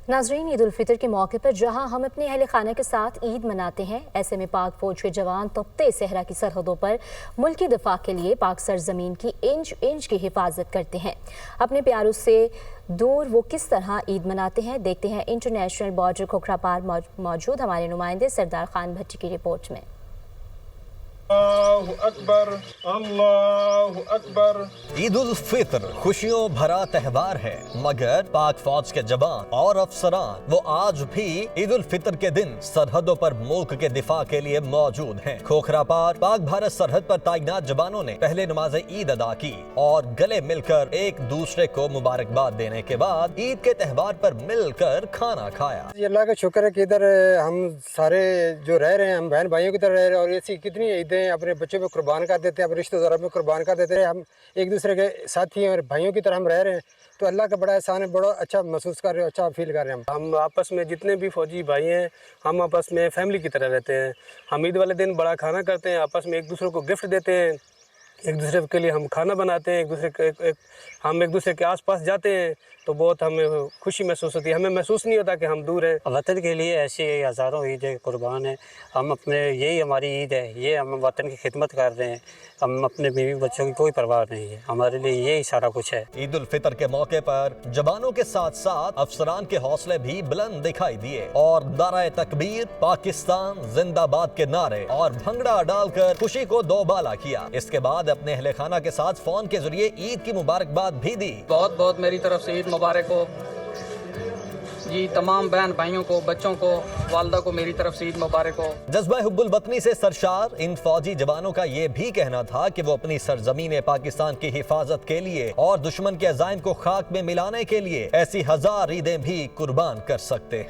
नाज़रीन, ईद उल फितर के मौके पर जहां हम अपने अहल खाना के साथ ईद मनाते हैं, ऐसे में पाक फौज के जवान तपते सहरा की सरहदों पर मुल्क की दिफा के लिए पाक सरजमीन की इंच इंच की हिफाजत करते हैं। अपने प्यारों से दूर वो किस तरह ईद मनाते हैं, देखते हैं इंटरनेशनल बॉर्डर खोखरा पार मौजूद हमारे नुमाइंदे सरदार खान भट्टी की रिपोर्ट में। अल्लाहु अकबर, अल्लाहु अकबर। ईद उल फितर खुशियों भरा त्योहार है, मगर पाक फौज के जवान और अफसरान वो आज भी ईद उल फितर के दिन सरहदों पर मुल्क के दिफा के लिए मौजूद हैं। खोखरा पार पाक भारत सरहद पर तैनात जवानों ने पहले नमाज ईद अदा की और गले मिलकर एक दूसरे को मुबारकबाद देने के बाद ईद के त्योहार पर मिलकर खाना खाया। अल्लाह का शुक्र है कि इधर हम सारे जो रह रहे हैं, हम बहन भाइयों की तरह रह रहे हैं और ऐसी कितनी ईदें अपने बच्चों पे कुर्बान कर देते हैं, अपने रिश्तेदारों पे कुर्बान कर देते हैं। हम एक दूसरे के साथी और भाइयों की तरह हम रह रहे हैं, तो अल्लाह का बड़ा एहसान है, बड़ा अच्छा महसूस कर रहे हैं, अच्छा फील कर रहे हैं। हम आपस में जितने भी फौजी भाई हैं, हम आपस में फैमिली की तरह रहते हैं। हम ईद वाले दिन बड़ा खाना करते हैं, आपस में एक दूसरे को गिफ्ट देते हैं, एक दूसरे के लिए हम खाना बनाते हैं, हम एक दूसरे के आसपास जाते हैं, तो बहुत हमें खुशी महसूस होती है। हमें महसूस नहीं होता कि हम दूर हैं। वतन के लिए ऐसी हज़ारों ईदें कुर्बान हैं। हम अपने यही हमारी ईद है, ये हम वतन की खिदमत कर रहे हैं। हम अपने बीवी बच्चों की कोई परवाह नहीं है, हमारे लिए यही सारा कुछ है। ईद उल फितर के मौके पर जवानों के साथ साथ अफसरान के हौसले भी बुलंद दिखाई दिए और नारे तकबीर, पाकिस्तान जिंदाबाद के नारे और भंगड़ा डालकर खुशी को दोबाला किया। इसके बाद अपने अहले खाना के साथ फोन के जरिए ईद की मुबारकबाद भी दी। बहुत बहुत मेरी तरफ से ईद मुबारक हो जी। तमाम बहन भाइयों को, बच्चों को, वालदा को मेरी तरफ से ईद मुबारक हो। जज्बा हुब्बुल वतनी से सरशार इन फौजी जवानों का ये भी कहना था कि वो अपनी सरजमीन पाकिस्तान की हिफाजत के लिए और दुश्मन के अज़ाइम को खाक में मिलाने के लिए ऐसी 1000 ईदें भी कुर्बान कर सकते हैं।